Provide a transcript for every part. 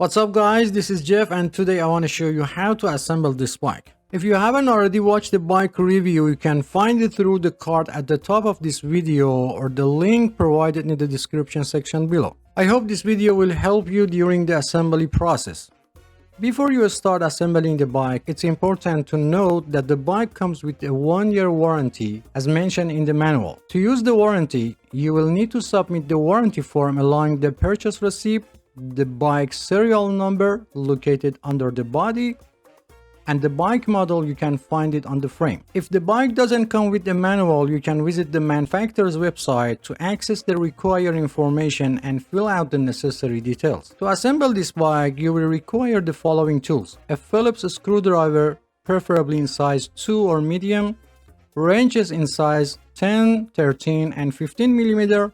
What's up guys, this is Jeff and today I want to show you how to assemble this bike. If you haven't already watched the bike review, you can find it through the card at the top of this video or the link provided in the description section below. I hope this video will help you during the assembly process. Before you start assembling the bike, it's important to note that the bike comes with a 1-year warranty as mentioned in the manual. To use the warranty, you will need to submit the warranty form along the purchase receipt, the bike serial number located under the body, and the bike model. You can find it on the frame. If the bike doesn't come with the manual, you can visit the manufacturer's website to access the required information and fill out the necessary details. To assemble this bike, you will require the following tools: a Phillips screwdriver, preferably in size 2 or medium, wrenches in size 10, 13, and 15 mm,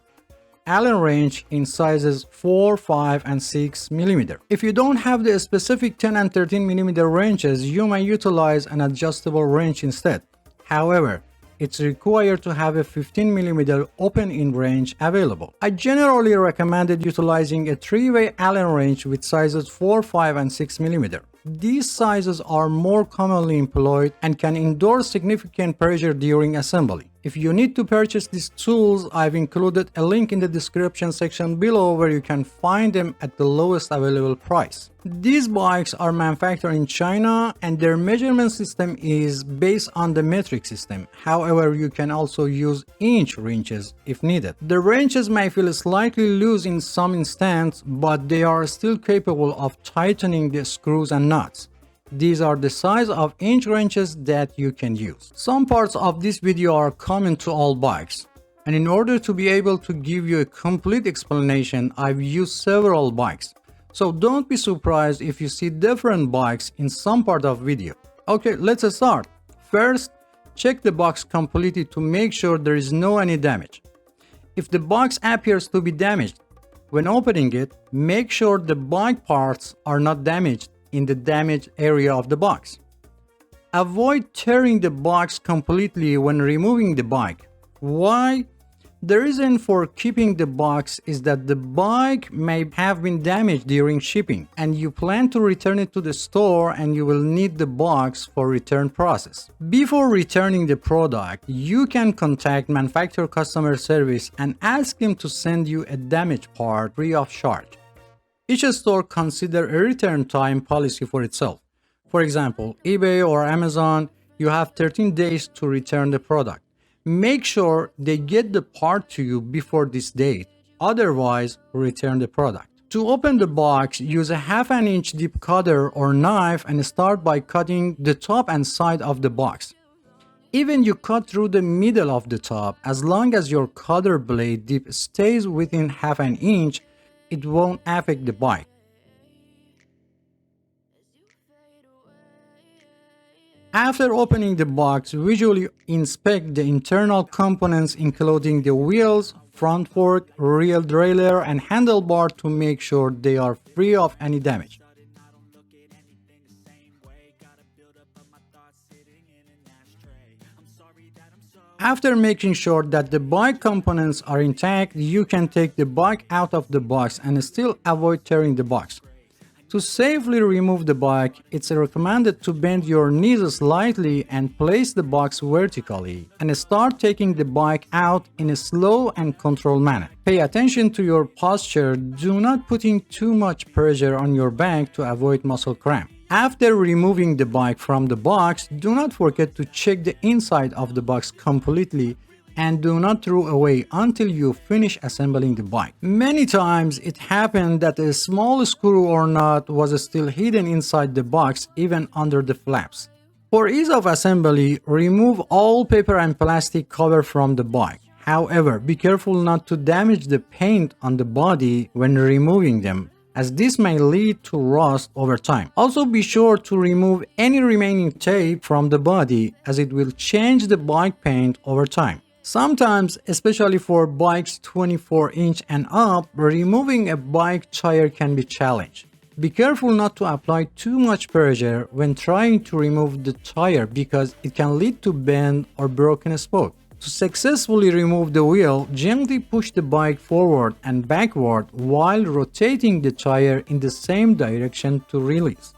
Allen wrench in sizes 4, 5, and 6 mm. If you don't have the specific 10 and 13 mm wrenches, you may utilize an adjustable wrench instead. However, it's required to have a 15 mm open-end wrench available. I generally recommended utilizing a 3-way Allen wrench with sizes 4, 5, and 6 mm. These sizes are more commonly employed and can endure significant pressure during assembly. If you need to purchase these tools, I've included a link in the description section below where you can find them at the lowest available price. These bikes are manufactured in China and their measurement system is based on the metric system. However, you can also use inch wrenches if needed. The wrenches may feel slightly loose in some instances, but they are still capable of tightening the screws and nuts. These are the size of inch wrenches that you can use. Some parts of this video are common to all bikes, and in order to be able to give you a complete explanation, I've used several bikes. So don't be surprised if you see different bikes in some part of video. Okay, let's start. First, check the box completely to make sure there is no any damage. If the box appears to be damaged, when opening it, make sure the bike parts are not damaged in the damaged area of the box. Avoid tearing the box completely when removing the bike. Why? The reason for keeping the box is that the bike may have been damaged during shipping and you plan to return it to the store and you will need the box for return process. Before returning the product, you can contact manufacturer customer service and ask them to send you a damaged part free of charge. Each store considers a return time policy for itself. For example, eBay or Amazon, you have 13 days to return the product. Make sure they get the part to you before this date, otherwise return the product. To open the box, use a 1/2 inch deep cutter or knife and start by cutting the top and side of the box. Even you cut through the middle of the top, as long as your cutter blade dip stays within 1/2 inch, it won't affect the bike. After opening the box, visually inspect the internal components including the wheels, front fork, rear derailleur, and handlebar to make sure they are free of any damage. After making sure that the bike components are intact, you can take the bike out of the box and still avoid tearing the box. To safely remove the bike, it's recommended to bend your knees slightly and place the box vertically and start taking the bike out in a slow and controlled manner. Pay attention to your posture. Do not put in too much pressure on your back to avoid muscle cramp. After removing the bike from the box, do not forget to check the inside of the box completely and do not throw away until you finish assembling the bike. Many times it happened that a small screw or nut was still hidden inside the box, even under the flaps. For ease of assembly, remove all paper and plastic cover from the bike. However, be careful not to damage the paint on the body when removing them, as this may lead to rust over time. Also be sure to remove any remaining tape from the body, as it will change the bike paint over time. Sometimes, especially for bikes 24 inch and up, removing a bike tire can be challenging. Be careful not to apply too much pressure when trying to remove the tire because it can lead to bent or broken spoke. To successfully remove the wheel, gently push the bike forward and backward while rotating the tire in the same direction to release.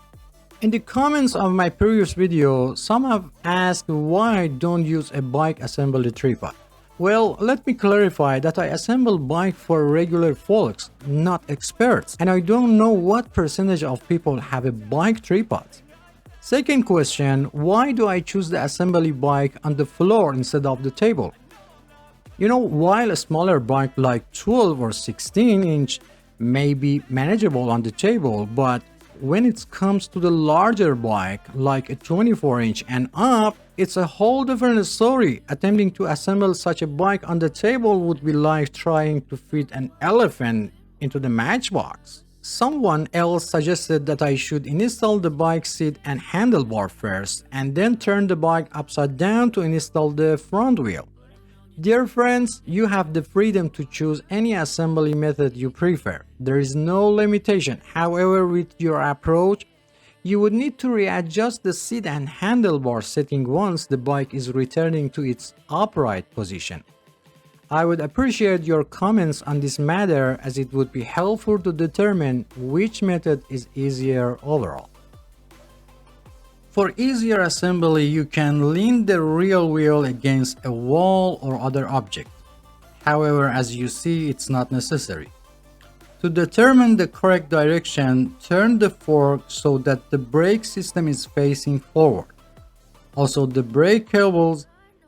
In the comments of my previous video, some have asked why I don't use a bike assembly tripod. Well, let me clarify that I assemble bike for regular folks, not experts, and I don't know what percentage of people have a bike tripod. Second question, why do I choose the assembly bike on the floor instead of the table? You know, while a smaller bike like 12 or 16 inch may be manageable on the table, but when it comes to the larger bike like a 24 inch and up, it's a whole different story. Attempting to assemble such a bike on the table would be like trying to fit an elephant into the matchbox. Someone else suggested that I should install the bike seat and handlebar first and then turn the bike upside down to install the front wheel. Dear friends, you have the freedom to choose any assembly method you prefer. There is no limitation. However, with your approach, you would need to readjust the seat and handlebar setting once the bike is returning to its upright position. I would appreciate your comments on this matter as it would be helpful to determine which method is easier overall. For easier assembly, you can lean the rear wheel against a wall or other object. However, as you see, it's not necessary. To determine the correct direction, turn the fork so that the brake system is facing forward. Also, the brake cables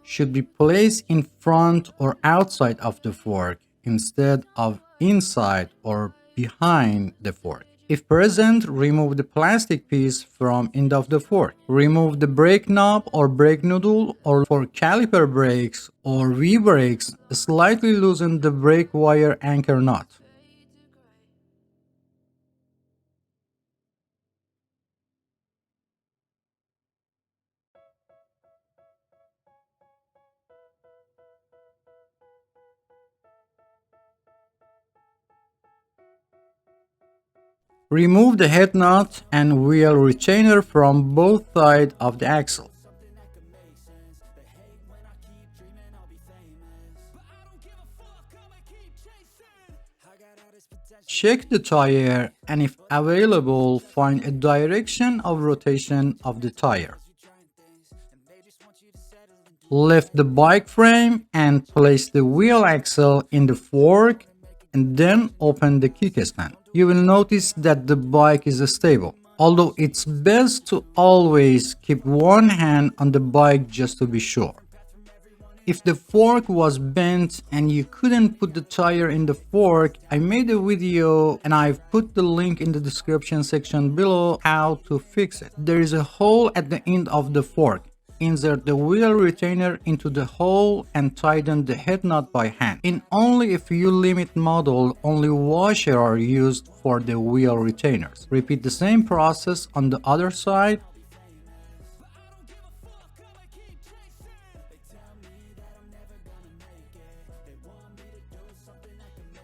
should be placed in front or outside of the fork instead of inside or behind the fork. If present, remove the plastic piece from end of the fork. Remove the brake knob or brake noodle, or for caliper brakes or V-brakes, slightly loosen the brake wire anchor nut. Remove the head nut and wheel retainer from both sides of the axle. Check the tire and if available, find a direction of rotation of the tire. Lift the bike frame and place the wheel axle in the fork and then open the kickstand. You will notice that the bike is stable, although it's best to always keep one hand on the bike just to be sure. If the fork was bent and you couldn't put the tire in the fork, I made a video and I've put the link in the description section below how to fix it. There is a hole at the end of the fork. Insert the wheel retainer into the hole and tighten the head nut by hand. In only a few limit models, only washers are used for the wheel retainers. Repeat the same process on the other side.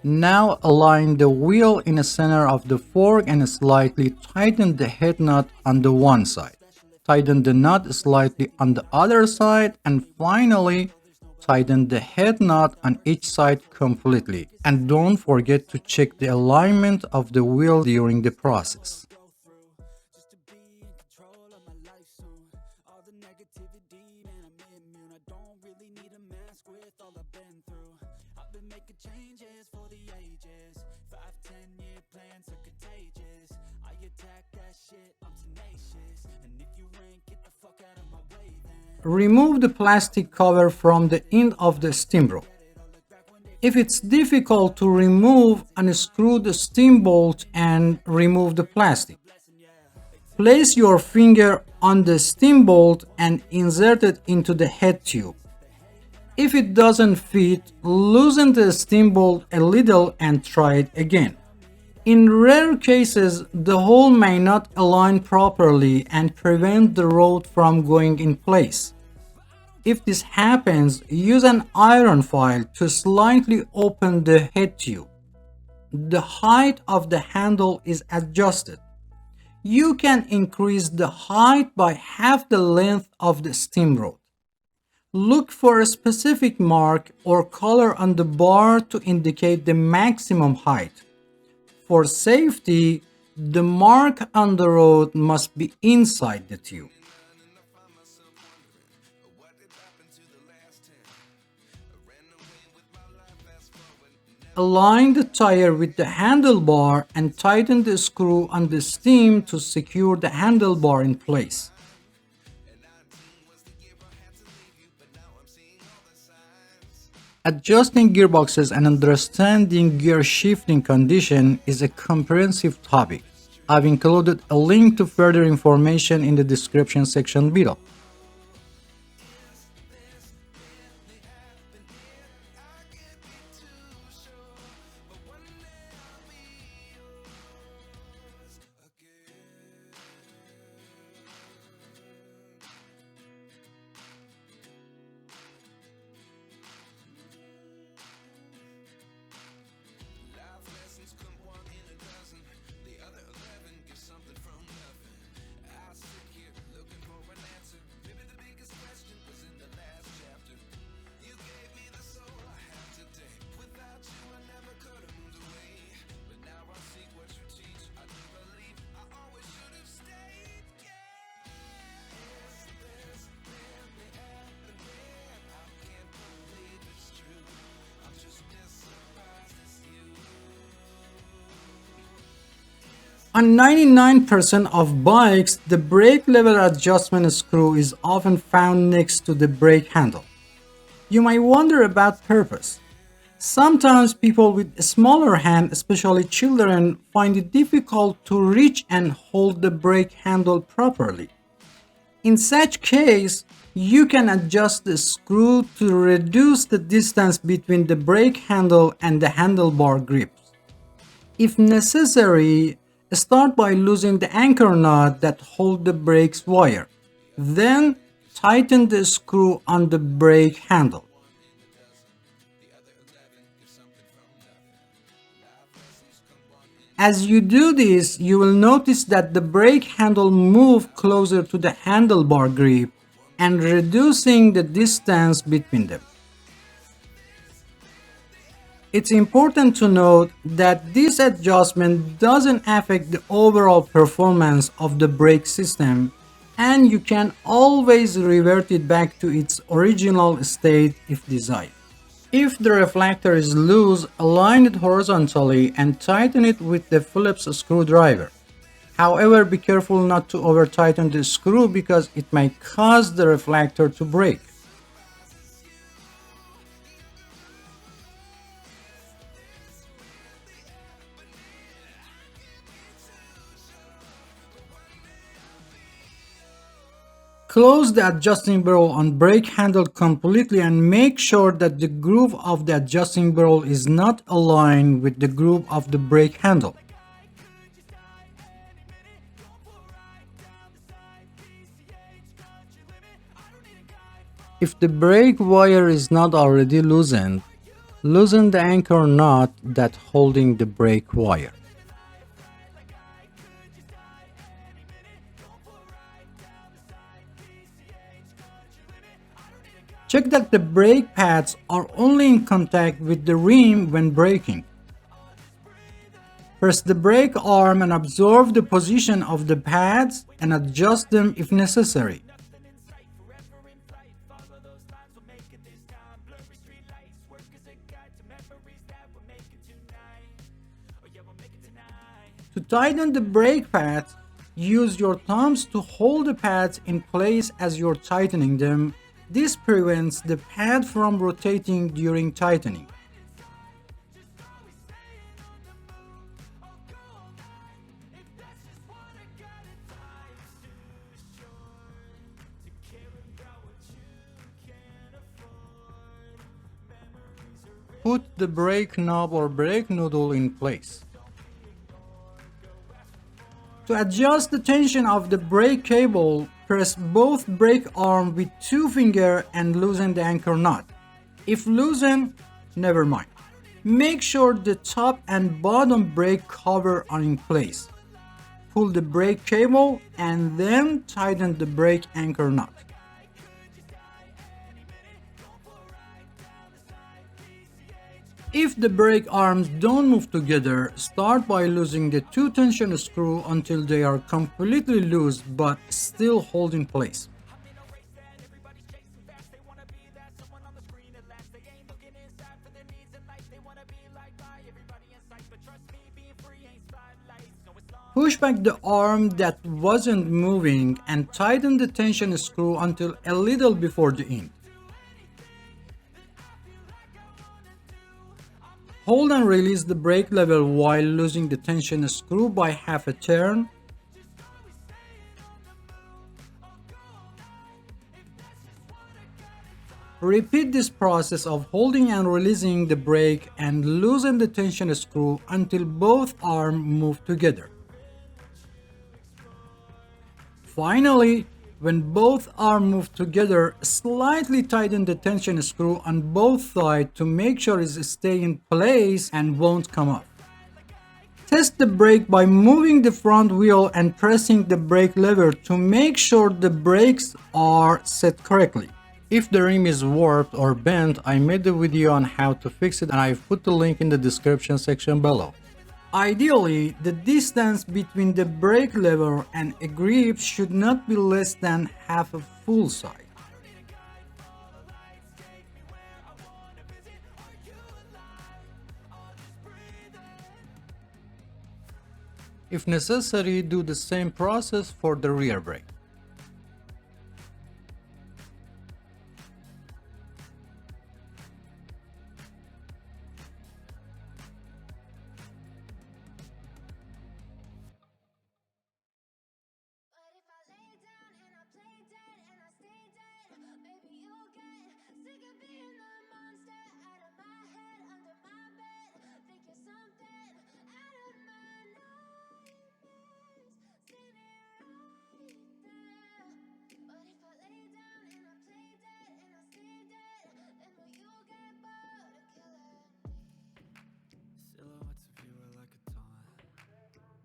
Now align the wheel in the center of the fork and slightly tighten the head nut on the one side. Tighten the nut slightly on the other side, and finally tighten the head nut on each side completely. And don't forget to check the alignment of the wheel during the process. Remove the plastic cover from the end of the steam rod. If it's difficult to remove, unscrew the steam bolt and remove the plastic. Place your finger on the steam bolt and insert it into the head tube. If it doesn't fit, loosen the steam bolt a little and try it again. In rare cases, the hole may not align properly and prevent the rod from going in place. If this happens, use an iron file to slightly open the head tube. The height of the handle is adjusted. You can increase the height by half the length of the steam rod. Look for a specific mark or color on the bar to indicate the maximum height. For safety, the mark on the road must be inside the tube. Align the tire with the handlebar and tighten the screw on the stem to secure the handlebar in place. Adjusting gearboxes and understanding gear shifting condition is a comprehensive topic. I've included a link to further information in the description section below. On 99% of bikes, the brake lever adjustment screw is often found next to the brake handle. You might wonder about purpose. Sometimes people with a smaller hand, especially children, find it difficult to reach and hold the brake handle properly. In such case, you can adjust the screw to reduce the distance between the brake handle and the handlebar grips. If necessary, start by loosening the anchor nut that holds the brake's wire. Then tighten the screw on the brake handle. As you do this, you will notice that the brake handle moves closer to the handlebar grip and reducing the distance between them. It's important to note that this adjustment doesn't affect the overall performance of the brake system, and you can always revert it back to its original state if desired. If the reflector is loose, align it horizontally and tighten it with the Phillips screwdriver. However, be careful not to over-tighten the screw because it may cause the reflector to break. Close the adjusting barrel on brake handle completely and make sure that the groove of the adjusting barrel is not aligned with the groove of the brake handle. If the brake wire is not already loosened, loosen the anchor nut that's holding the brake wire. Check that the brake pads are only in contact with the rim when braking. Press the brake arm and observe the position of the pads and adjust them if necessary. To tighten the brake pads, use your thumbs to hold the pads in place as you're tightening them. This prevents the pad from rotating during tightening. Put the brake knob or brake noodle in place. To adjust the tension of the brake cable, press both brake arms with 2 fingers and loosen the anchor nut. If loosened, never mind. Make sure the top and bottom brake cover are in place. Pull the brake cable and then tighten the brake anchor nut. If the brake arms don't move together, start by loosening the two tension screws until they are completely loose but still hold in place. Push back the arm that wasn't moving and tighten the tension screw until a little before the end. Hold and release the brake lever while losing the tension screw by half a turn. Repeat this process of holding and releasing the brake and loosen the tension screw until both arms move together. Finally, when both arms move together, slightly tighten the tension screw on both sides to make sure it stays in place and won't come off. Test the brake by moving the front wheel and pressing the brake lever to make sure the brakes are set correctly. If the rim is warped or bent, I made a video on how to fix it and I've put the link in the description section below. Ideally, the distance between the brake lever and a grip should not be less than half a full size. If necessary, do the same process for the rear brake.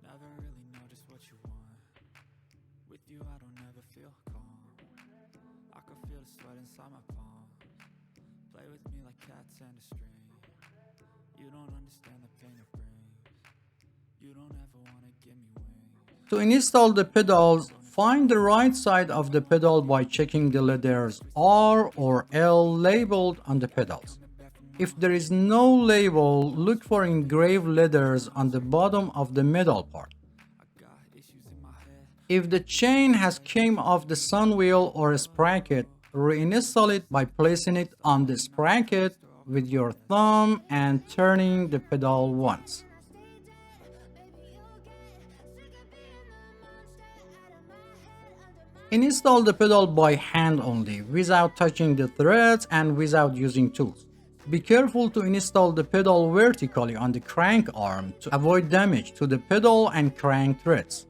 Never really know just what you want. With you I don't ever feel calm. I can feel the sweat inside my palm. Play with me like cats and a string. You don't understand the pain it brings. You don't ever wanna give me wings. To install the pedals, find the right side of the pedal by checking the letters R or L labeled on the pedals. If there is no label, look for engraved letters on the bottom of the metal part. If the chain has came off the sun wheel or sprocket, reinstall it by placing it on the sprocket with your thumb and turning the pedal once. Install the pedal by hand only, without touching the threads and without using tools. Be careful to install the pedal vertically on the crank arm to avoid damage to the pedal and crank threads.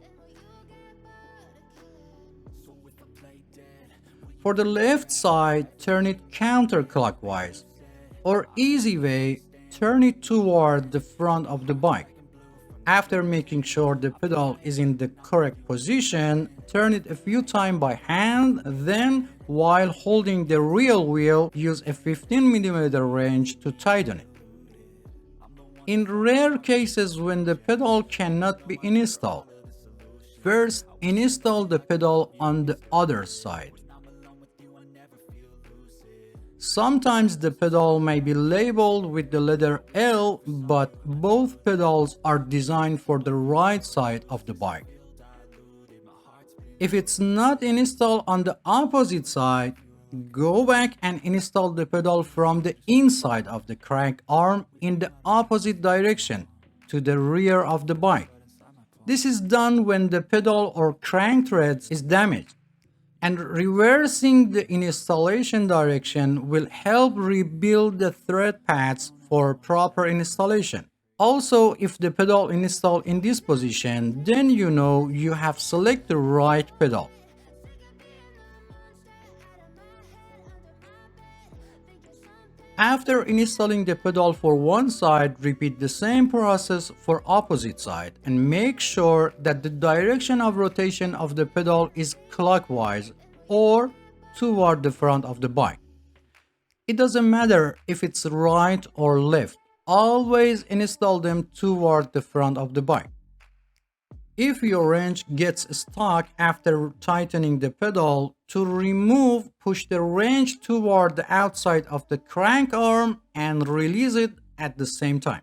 For the left side, turn it counterclockwise, or easy way, turn it toward the front of the bike. After making sure the pedal is in the correct position, turn it a few times by hand, then while holding the rear wheel, use a 15mm wrench to tighten it. In rare cases when the pedal cannot be installed, first install the pedal on the other side. Sometimes the pedal may be labeled with the letter L, but both pedals are designed for the right side of the bike. If it's not installed on the opposite side, go back and install the pedal from the inside of the crank arm in the opposite direction to the rear of the bike. This is done when the pedal or crank thread is damaged, and reversing the installation direction will help rebuild the thread paths for proper installation. Also, if the pedal installed in this position, then you know you have selected the right pedal. After installing the pedal for one side, repeat the same process for opposite side and make sure that the direction of rotation of the pedal is clockwise or toward the front of the bike. It doesn't matter if it's right or left. always install them toward the front of the bike. If your wrench gets stuck after tightening the pedal, to remove, push the wrench toward the outside of the crank arm and release it at the same time.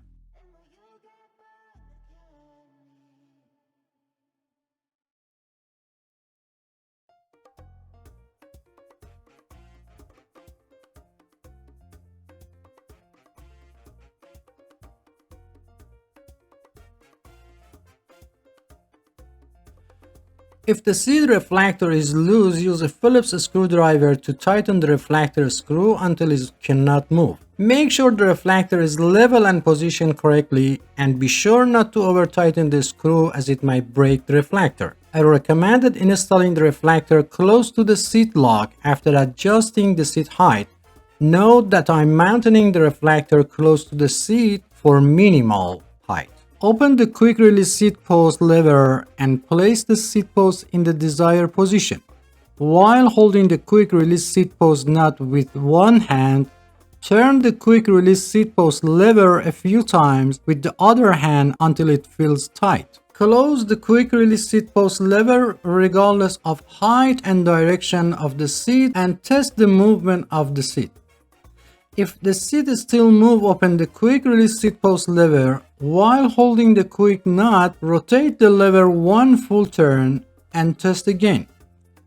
If the seat reflector is loose, use a Phillips screwdriver to tighten the reflector screw until it cannot move. Make sure the reflector is level and positioned correctly, and be sure not to over tighten the screw as it might break the reflector. I recommended installing the reflector close to the seat lock after adjusting the seat height. Note that I'm mounting the reflector close to the seat for minimal height. Open the quick release seat post lever and place the seat post in the desired position. While holding the quick release seat post nut with one hand, turn the quick release seat post lever a few times with the other hand until it feels tight. Close the quick release seat post lever regardless of height and direction of the seat and test the movement of the seat. If the seat still moves, open the quick release seat post lever. While holding the quick nut, rotate the lever one full turn and test again.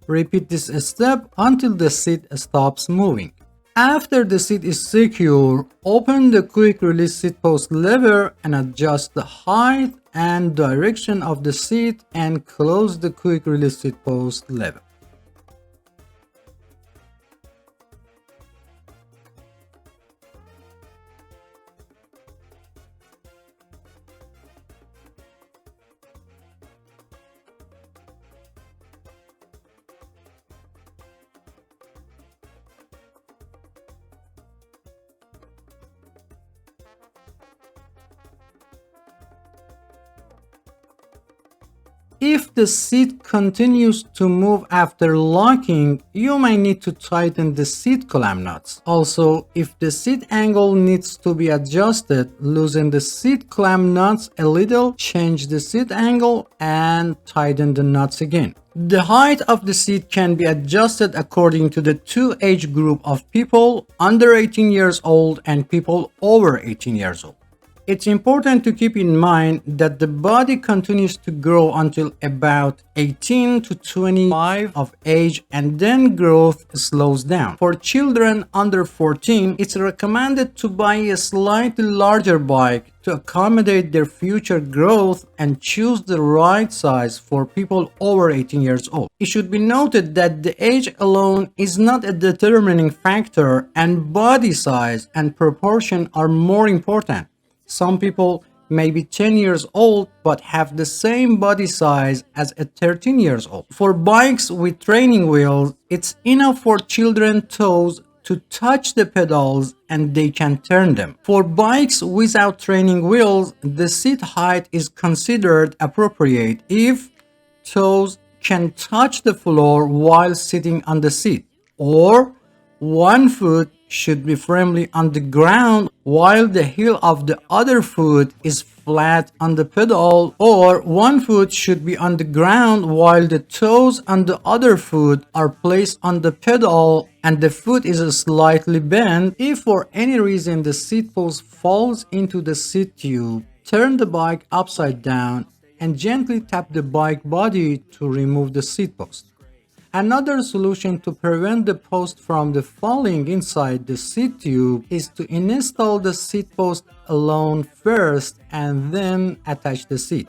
Repeat this step until the seat stops moving. After the seat is secure, open the quick release seat post lever and adjust the height and direction of the seat and close the quick release seat post lever. If the seat continues to move after locking, you may need to tighten the seat clamp nuts. Also, if the seat angle needs to be adjusted, loosen the seat clamp nuts a little, change the seat angle, and tighten the nuts again. The height of the seat can be adjusted according to the two age group of people under 18 years old and people over 18 years old. It's important to keep in mind that the body continues to grow until about 18 to 25 of age and then growth slows down. For children under 14, it's recommended to buy a slightly larger bike to accommodate their future growth and choose the right size for people over 18 years old. It should be noted that the age alone is not a determining factor and body size and proportion are more important. Some people may be 10 years old but have the same body size as a 13 years old. For bikes with training wheels, it's enough for children's toes to touch the pedals and they can turn them. For bikes without training wheels, the seat height is considered appropriate if toes can touch the floor while sitting on the seat, or one foot should be firmly on the ground while the heel of the other foot is flat on the pedal, or one foot should be on the ground while the toes on the other foot are placed on the pedal and the foot is slightly bent. If for any reason the seat post falls into the seat tube, turn the bike upside down and gently tap the bike body to remove the seat post. Another solution to prevent the post from falling inside the seat tube is to install the seat post alone first and then attach the seat.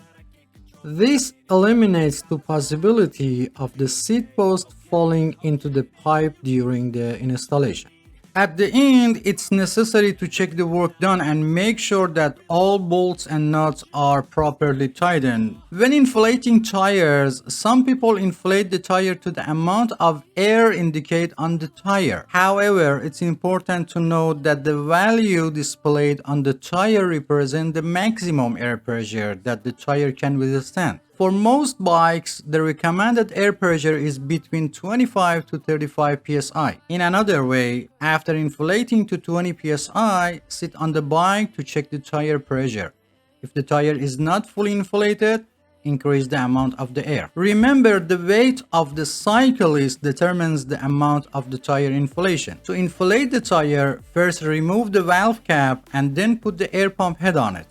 This eliminates the possibility of the seat post falling into the pipe during the installation. At the end, it's necessary to check the work done and make sure that all bolts and nuts are properly tightened. When inflating tires, some people inflate the tire to the amount of air indicated on the tire. However, it's important to note that the value displayed on the tire represents the maximum air pressure that the tire can withstand. For most bikes, the recommended air pressure is between 25 to 35 psi. In another way, after inflating to 20 psi, sit on the bike to check the tire pressure. If the tire is not fully inflated, increase the amount of the air. Remember, the weight of the cyclist determines the amount of the tire inflation. To inflate the tire, first remove the valve cap and then put the air pump head on it.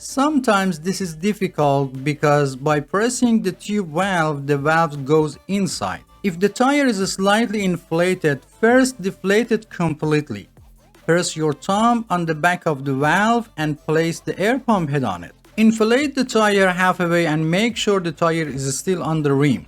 Sometimes this is difficult because by pressing the tube valve, the valve goes inside. If the tire is slightly inflated, first deflate it completely. Press your thumb on the back of the valve and place the air pump head on it. Inflate the tire halfway and make sure the tire is still on the rim.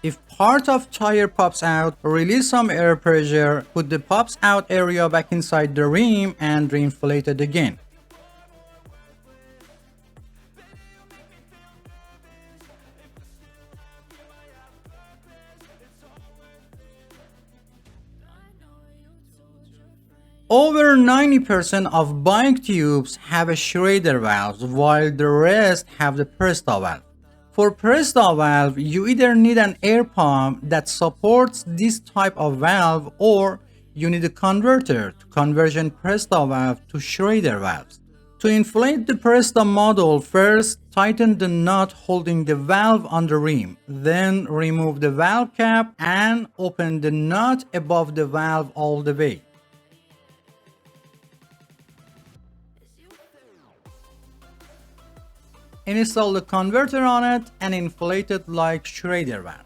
If part of tire pops out, release some air pressure, put the pops out area back inside the rim and reinflate it again. Over 90% of bike tubes have a Schrader valve, while the rest have the Presta valve. For Presta valve, you either need an air pump that supports this type of valve, or you need a converter to conversion Presta valve to Schrader valves. To inflate the Presta model, first tighten the nut holding the valve on the rim, then remove the valve cap and open the nut above the valve all the way. Install the converter on it and inflate it like Schrader valve.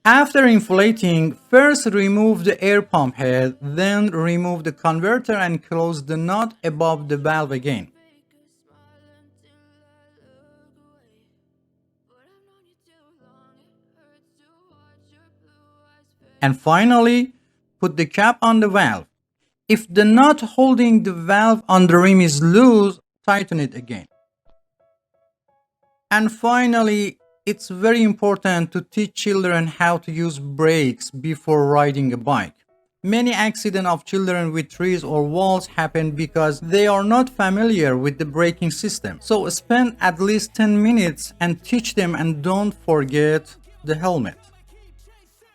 After inflating, first remove the air pump head, then remove the converter and close the nut above the valve again. And finally, put the cap on the valve. If the nut holding the valve on the rim is loose, tighten it again. And finally, it's very important to teach children how to use brakes before riding a bike. Many accidents of children with trees or walls happen because they are not familiar with the braking system. So spend at least 10 minutes and teach them, and don't forget the helmet.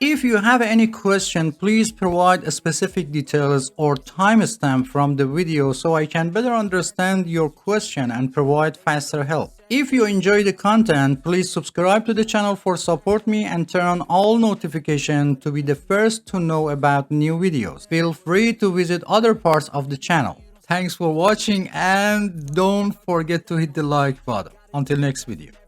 If you have any question, please provide specific details or timestamp from the video so I can better understand your question and provide faster help. If you enjoy the content, please subscribe to the channel for support me and turn on all notifications to be the first to know about new videos. Feel free to visit other parts of the channel. Thanks for watching and don't forget to hit the like button. Until next video.